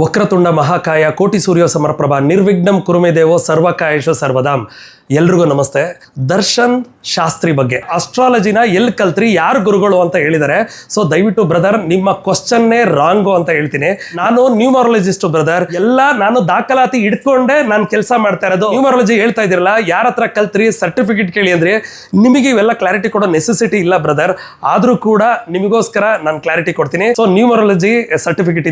ವಕ್ರತುಂಡ ಮಹಾಕಾಯ ಕೋಟಿ ಸೂರ್ಯ ಸಮರ್ಪ್ರಭಾ ನಿರ್ವಿಘ್ನಂ ಕುರುಮೆ ದೇವೋ ಸರ್ವಕಾಯೇಶು ಸರ್ವದಾಂ. ಎಲ್ರಿಗೂ ನಮಸ್ತೆ. ದರ್ಶನ್ ಶಾಸ್ತ್ರಿ ಬಗ್ಗೆ ಅಸ್ಟ್ರಾಲಜಿನ ಎಲ್ಲಿ ಕಲ್ತ್ರಿ, ಯಾರು ಗುರುಗಳು ಅಂತ ಹೇಳಿದ್ದಾರೆ. ಸೊ ದಯವಿಟ್ಟು ಬ್ರದರ್ ನಿಮ್ಮ ಕ್ವಶನ್ನೇ ರಾಂಗು ಅಂತ ಹೇಳ್ತೀನಿ. ನಾನು ನ್ಯೂಮರಾಲಜಿಸ್ಟ್ ಬ್ರದರ್, ಎಲ್ಲ ನಾನು ದಾಖಲಾತಿ ಇಟ್ಕೊಂಡೆ ನಾನು ಕೆಲಸ ಮಾಡ್ತಾ ಇರೋದು. ನ್ಯೂಮರಾಲಜಿ ಹೇಳ್ತಾ ಇದಿರಲ್ಲ, ಯಾರ ಹತ್ರ ಕಲ್ತ್ರಿ ಸರ್ಟಿಫಿಕೇಟ್ ಕೇಳಿ ಅಂದ್ರೆ ನಿಮಗೆ ಇವೆಲ್ಲ ಕ್ಲಾರಿಟಿ ಕೊಡೋ ನೆಸೆಸಿಟಿ ಇಲ್ಲ ಬ್ರದರ್. ಆದ್ರೂ ಕೂಡ ನಿಮಗೋಸ್ಕರ ನಾನು ಕ್ಲಾರಿಟಿ ಕೊಡ್ತೀನಿ. ಸೊ ನ್ಯೂಮರಾಲಜಿ ಸರ್ಟಿಫಿಕೇಟ್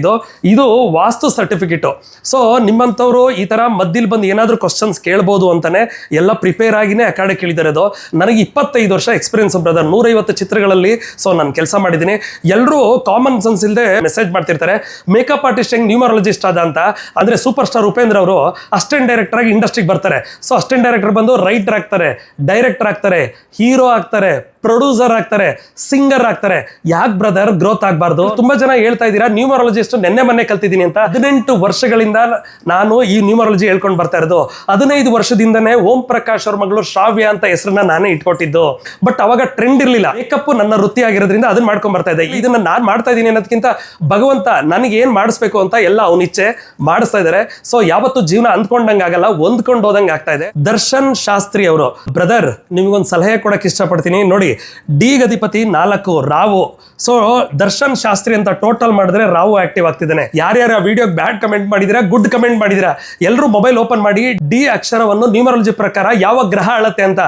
ಇದು ವಾಸ್ತು ಸರ್ಟಿಫಿಕೇಟ್. ಸೊ ನಿಮ್ಮಂಥವ್ರು ಈ ತರ ಮಧ್ಯದಲ್ಲಿ ಬಂದು ಏನಾದ್ರೂ ಕ್ವಶನ್ಸ್ ಕೇಳ್ಬೋದು ಅಂತಾನೆ ಎಲ್ಲ ಪ್ರಿಪೇರ್ ಆಗಿನೇ ಅಕಾಡೆ ಕೇಳಿದ್ದಾರೆ. ನನಗೆ 25 ವರ್ಷ ಎಕ್ಸ್ಪೀರಿಯನ್ಸ್ ಬ್ರದರ್, 150 ಚಿತ್ರಗಳಲ್ಲಿ ಸೊ ನಾನು ಕೆಲಸ ಮಾಡಿದ್ದೀನಿ. ಎಲ್ಲರೂ ಕಾಮನ್ ಸೆನ್ಸ್ ಇಲ್ಲದೆ ಮೆಸೇಜ್ ಮಾಡ್ತಿರ್ತಾರೆ, ಮೇಕಪ್ ಆರ್ಟಿಸ್ಟ್ ಹೆಂಗ್ ನ್ಯೂಮರಾಲಜಿಸ್ಟ್ ಆದ ಅಂತ. ಅಂದ್ರೆ ಸೂಪರ್ ಸ್ಟಾರ್ ಉಪೇಂದ್ರ ಅವರು ಅಸಿಸ್ಟೆಂಟ್ ಡೈರೆಕ್ಟರ್ ಆಗಿ ಇಂಡಸ್ಟ್ರಿಗೆ ಬರ್ತಾರೆ. ಸೊ ಅಸಿಸ್ಟೆಂಟ್ ಡೈರೆಕ್ಟರ್ ಬಂದು ರೈಟರ್ ಆಗ್ತಾರೆ, ಡೈರೆಕ್ಟರ್ ಆಗ್ತಾರೆ, ಹೀರೋ ಆಗ್ತಾರೆ, ಪ್ರೊಡ್ಯೂಸರ್ ಆಗ್ತಾರೆ, ಸಿಂಗರ್ ಆಗ್ತಾರೆ. ಯಾಕೆ ಬ್ರದರ್ ಗ್ರೋತ್ ಆಗಬಾರ್ದು? ತುಂಬಾ ಜನ ಹೇಳ್ತಾ ಇದ್ದೀರಾ ನ್ಯೂಮರಾಲಜಿಸ್ಟ್ ನೆನ್ನೆ ಮೊನ್ನೆ ಕಲ್ತಿದ್ದೀನಿ ಅಂತ. 18 ವರ್ಷಗಳಿಂದ ನಾನು ಈ ನ್ಯೂಮರಾಲಜಿ ಹೇಳ್ಕೊಂಡು ಬರ್ತಾ ಇರೋದು. 15 ವರ್ಷದಿಂದನೇ ಓಂ ಪ್ರಕಾಶ್ ಅವ್ರ ಮಗಳು ಶ್ರಾವ್ಯ ಅಂತ ಹೆಸರನ್ನ ನಾನೇ ಇಟ್ಕೊಟ್ಟಿದ್ದು. ಬಟ್ ಅವಾಗ ಟ್ರೆಂಡ್ ಇರಲಿಲ್ಲ. ಮೇಕಪ್ ನನ್ನ ವೃತ್ತಿ ಆಗಿರೋದ್ರಿಂದ ಅದನ್ನ ಮಾಡ್ಕೊಂಡ್ ಬರ್ತಾ ಇದ್ದೆ. ಇದನ್ನ ನಾನು ಮಾಡ್ತಾ ಇದ್ದೀನಿ ಅನ್ನೋದಕ್ಕಿಂತ ಭಗವಂತ ನನಗೆ ಏನ್ ಮಾಡಿಸ್ಬೇಕು ಅಂತ ಎಲ್ಲ ಅವನ ಇಚ್ಛೆ ಮಾಡಿಸ್ತಾ ಇದ್ದಾರೆ. ಸೊ ಯಾವತ್ತು ಜೀವನ ಅಂದ್ಕೊಂಡಂಗೆ ಆಗಲ್ಲ, ಹೊಂದ್ಕೊಂಡು ಹೋದಂಗೆ ಆಗ್ತಾ ಇದೆ. ದರ್ಶನ್ ಶಾಸ್ತ್ರಿ ಅವರು ಬ್ರದರ್, ನಿಮ್ಗೊಂದು ಸಲಹೆ ಕೊಡಕ್ಕೆ ಇಷ್ಟಪಡ್ತೀನಿ. ನೋಡಿ, ಡಿ ಗಧಿಪತಿ 4 ರಾವು. ಸೊ ದರ್ಶನ್ ಶಾಸ್ತ್ರಿ ಅಂತ ಟೋಟಲ್ ಮಾಡಿದ್ರೆ ರಾವು ಆಕ್ಟಿವ್ ಆಗ್ತಿದ್ದಾನೆ. ಯಾರ್ಯಾರ ವಿಡಿಯೋ ಬ್ಯಾಡ್ ಕಮೆಂಟ್ ಮಾಡಿದಿರಾ, ಗುಡ್ ಕಮೆಂಟ್ ಮಾಡಿದಿರಾ, ಎಲ್ಲರೂ ಮೊಬೈಲ್ ಓಪನ್ ಮಾಡಿ ಡಿ ಅಕ್ಷರವನ್ನು ನ್ಯೂಮರಾಲಜಿ ಪ್ರಕಾರ ಯಾವ ಗ್ರಹ ಅಳತೆ ಅಂತ.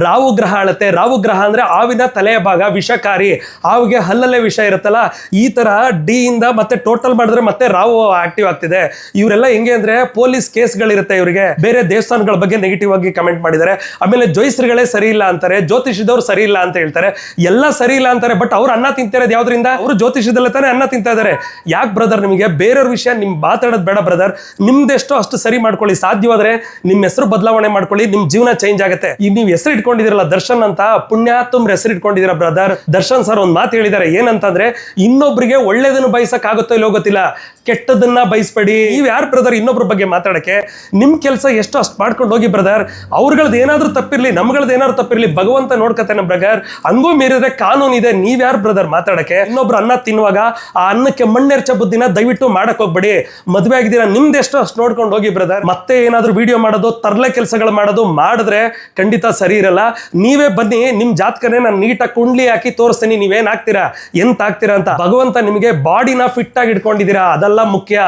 ರಾವು ಗ್ರಹ ಅಳತೆ. ರಾವು ಗ್ರಹ ಅಂದ್ರೆ ಹಾವಿನ ತಲೆಯ ಭಾಗ, ವಿಷಕಾರಿ. ಹಾವಿಗೆ ಹಲ್ಲಲ್ಲೇ ವಿಷ ಇರುತ್ತಲ್ಲ, ಈ ತರ ಡಿ ಇಂದ ಮತ್ತೆ ಟೋಟಲ್ ಮಾಡಿದ್ರೆ ಮತ್ತೆ ರಾವು ಆಕ್ಟಿವ್ ಆಗ್ತಿದೆ. ಇವರೆಲ್ಲ ಹೆಂಗೆ ಅಂದ್ರೆ ಪೊಲೀಸ್ ಕೇಸ್ಗಳಿರುತ್ತೆ ಇವರಿಗೆ. ಬೇರೆ ದೇವಸ್ಥಾನಗಳ ಬಗ್ಗೆ ನೆಗೆಟಿವ್ ಆಗಿ ಕಮೆಂಟ್ ಮಾಡಿದ್ದಾರೆ. ಆಮೇಲೆ ಜೋಯಿಸ್ರಿಗಳೇ ಸರಿ ಇಲ್ಲ ಅಂತಾರೆ, ಜ್ಯೋತಿಷಿದವ್ರು ಸರಿ ಇಲ್ಲ ಅಂತ ಹೇಳ್ತಾರೆ. ಎಲ್ಲ ಸರಿ ಇಲ್ಲ ಅಂತಾರೆ. ಬಟ್ ಅವ್ರು ಅನ್ನ ತಿಂತಿರೋದು ಯಾವ್ದ್ರಿಂದ? ಅವರು ಜ್ಯೋತಿಷದಲ್ಲೇ ತಾನೇ ಅನ್ನ ತಿಂತಾ ಇದಾರೆ. ಯಾಕೆ ಬ್ರದರ್ ನಿಮಗೆ ಬೇರೆಯವ್ರ ವಿಷಯ ನಿಮ್ ಮಾತಾಡೋದು ಬೇಡ ಬ್ರದರ್. ನಿಮ್ದೆಷ್ಟೋ ಅಷ್ಟು ಸರಿ ಮಾಡ್ಕೊಳ್ಳಿ. ಸಾಧ್ಯವಾದ್ರೆ ನಿಮ್ಮ ಹೆಸರು ಬದಲಾವಣೆ ಮಾಡ್ಕೊಳ್ಳಿ, ನಿಮ್ ಜೀವನ ಚೇಂಜ್ ಆಗುತ್ತೆ. ಈಗ ನೀವು ಹೆಸರು ಇಟ್ಕೊಂಡಿದಿರಲ್ಲ ದರ್ಶನ್ ಅಂತ, ಪುಣ್ಯಾತುಮ್ ಹೆಸರು ಇಟ್ಕೊಂಡಿದ್ದೀರಾ ಬ್ರದರ್. ದರ್ಶನ್ ಸರ್ ಒಂದು ಮಾತು ಹೇಳಿದ್ದಾರೆ, ಏನಂತಂದ್ರೆ ಇನ್ನೊಬ್ರಿಗೆ ಒಳ್ಳೇದನ್ನು ಬಯಸಕ್ ಆಗುತ್ತೋ ಇಲ್ಲೋ ಗೊತ್ತಿಲ್ಲ, ಕೆಟ್ಟದನ್ನ ಬಯಸ್ಬೇಡಿ. ನೀವ್ ಯಾರು ಬ್ರದರ್ ಇನ್ನೊಬ್ರ ಬಗ್ಗೆ ಮಾತಾಡಕ್ಕೆ? ನಿಮ್ ಕೆಲಸ ಎಷ್ಟು ಅಷ್ಟು ಮಾಡ್ಕೊಂಡು ಹೋಗಿ ಬ್ರದರ್. ಅವ್ರಗಳದ್ದು ಏನಾದ್ರೂ ತಪ್ಪಿರ್ಲಿ, ನಮ್ಗಳದ್ದು ಏನಾದ್ರು ತಪ್ಪಿರ್ಲಿ, ಭಗವಂತ ನೋಡ್ಕತಾನೆ ಬ್ರದರ್. ಹಂಗೂ ಮೀರಿದ್ರೆ ಕಾನೂನು ಇದೆ. ನೀವ್ ಯಾರು ಬ್ರದರ್ ಮಾತಾಡಕ್ಕೆ? ಇನ್ನೊಬ್ರು ಅನ್ನ ತಿನ್ನುವಾಗ ಆ ಅನ್ನಕ್ಕೆ ಮಣ್ಣೆರ್ಚ ಬುದ್ಧಿನ ದಯವಿಟ್ಟು ಮಾಡಕ್ ಹೋಗ್ಬೇಡಿ. ಮದ್ವೆ ಆಗಿದ್ದೀರಾ, ನಿಮ್ದೆಷ್ಟು ಅಷ್ಟು ನೋಡ್ಕೊಂಡು ಹೋಗಿ ಬ್ರದರ್. ಮತ್ತೆ ಏನಾದ್ರು ವಿಡಿಯೋ ಮಾಡೋದು, ತರ್ಲೆ ಕೆಲಸಗಳು ಮಾಡೋದು ಮಾಡಿದ್ರೆ ಖಂಡಿತ ಸರಿ ಇರಲ್ಲ. ನೀವೇ ಬನ್ನಿ, ನಿಮ್ ಜಾತಕನೇ ನಾನು ನೀಟಾಗಿ ಕುಂಡ್ಲಿ ಹಾಕಿ ತೋರಿಸ್ತೀನಿ, ನೀವೇನ್ ಆಗ್ತೀರಾ, ಎಂತ ಆಗ್ತೀರಾ ಅಂತ. ಭಗವಂತ ನಿಮಗೆ ಬಾಡಿನ ಫಿಟ್ ಆಗಿ ಇಟ್ಕೊಂಡಿದ್ದೀರಾ, ಅದೆಲ್ಲ ಮುಖ್ಯ.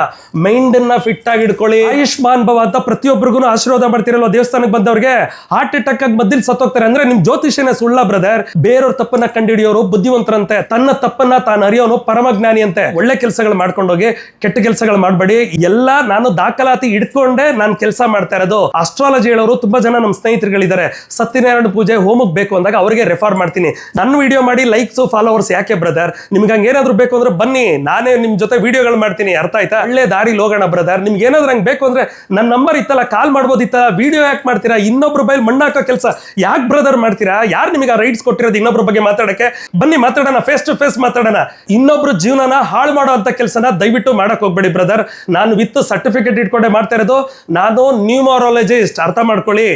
ಮೈಂಡ್ ಅನ್ನ ಫಿಟ್ ಆಗಿ ಇಟ್ಕೊಳ್ಳಿ. ಆಯುಷ್ಮಾನ್ ಭವ ಅಂತ ಪ್ರತಿಯೊಬ್ಬರಿಗೂ ಆಶೀರ್ವಾದ ಮಾಡ್ತಿರಲ್ವ ದೇವಸ್ಥಾನಕ್ಕೆ ಬಂದವ್ರಿಗೆ. ಹಾರ್ಟ್ ಅಟ್ಯಾಕ್ ಆಗಿ ಮಧ್ಯದಲ್ಲಿ ಸತ್ತೋಗ್ತಾರೆ ಅಂದ್ರೆ ನಿಮ್ ಜ್ಯೋತಿಷನೇ ಸುಳ್ಳ ಬ್ರದರ್. ಬೇರೆಯವ್ರ ತಪ್ಪನ್ನ ಕಂಡುಹಿಡಿಯೋರು ಬುದ್ಧಿವಂತರಂತೆ, ತನ್ನ ತಪ್ಪನ್ನ ತಾನು ಅರಿಯೋನು ಪರಮಜ್ಞಾನಿ ಅಂತೆ. ಒಳ್ಳೆ ಕೆಲಸಗಳು ಮಾಡ್ಕೊಂಡೋಗಿ, ಕೆಟ್ಟ ಕೆಲಸಗಳು ಮಾಡಬೇಡಿ. ಎಲ್ಲ ನಾನು ದಾಖಲಾತಿ ಇಟ್ಕೊಂಡೆ ನಾನು ಕೆಲಸ ಮಾಡ್ತಾ ಇರೋದು. ಅಸ್ಟ್ರಾಲಜಿ ಹೇಳೋರು ತುಂಬಾ ಜನ ನಮ್ಮ ಸ್ನೇಹಿತರುಗಳಿದ್ದಾರೆ. ಸತ್ಯನಾರಾಯಣ ಪೂಜೆ ಹೋಮಕ್ಕೆ ಬೇಕು ಅಂದಾಗ ಅವರಿಗೆ ರೆಫರ್ ಮಾಡ್ತೀನಿ. ನನ್ನ ವಿಡಿಯೋ ಮಾಡಿ ಲೈಕ್ಸ್ ಫಾಲೋವರ್ಸ್ ಯಾಕೆ ಬ್ರದರ್? ನಿಮ್ಗೆ ಹಂಗೆ ಏನಾದ್ರು ಬೇಕು ಅಂದ್ರೆ ಬನ್ನಿ, ನಾನೇ ನಿಮ್ ಜೊತೆ ವಿಡಿಯೋಗಳು ಮಾಡ್ತೀನಿ. ಅರ್ಥ ಆಯ್ತಾ? ಒಳ್ಳೆ ದಾರಿ ಹೋಗೋಣ ಬ್ರದರ್. ನಿಮ್ಗೆ ಏನಾದ್ರು ಹಂಗೆ ಬೇಕು ಅಂದ್ರೆ ನನ್ನ ನಂಬರ್ ಇತ್ತಲ್ಲ, ಕಾಲ್ ಮಾಡ್ಬೋದಿತ್ತಲ್ಲ. ವಿಡಿಯೋ ಯಾಕೆ ಮಾಡ್ತೀರಾ? ಇನ್ನೊಬ್ರು ಬೈಲ್ ಮಣ್ಣಾಕೋ ಕೆಲಸ ಯಾಕೆ ಬ್ರದರ್ ಮಾಡ್ತೀರಾ? ಯಾರು ನಿಮಗೆ ರೈಟ್ಸ್ ಕೊಟ್ಟಿರೋದು ಇನ್ನೊಬ್ರ ಬಗ್ಗೆ ಮಾತಾಡಕ್ಕೆ? ಬನ್ನಿ ಮಾತಾಡೋಣ, ಫೇಸ್ ಟು ಫೇಸ್ ಮಾತಾಡೋಣ. ಇನ್ನೊಬ್ರು ಜೀವನನ ಹಾಳು ಮಾಡೋ ಅಂತ ಕೆಲಸನ ದಯವಿಟ್ಟು ಮಾಡಕ್ ಹೋಗ್ಬೇಡಿ ಬ್ರದರ್. ನಾನು ವಿತ್ ಸರ್ಟಿಫಿಕೇಟ್ ಇಟ್ಕೊಂಡೆ ಮಾಡ್ತಾ ಇರೋದು. ನಾನು ನ್ಯೂಮರಾಲಜಿಸ್ಟ್, ಅರ್ಥ ಮಾಡ್ಕೊಳ್ಳಿ.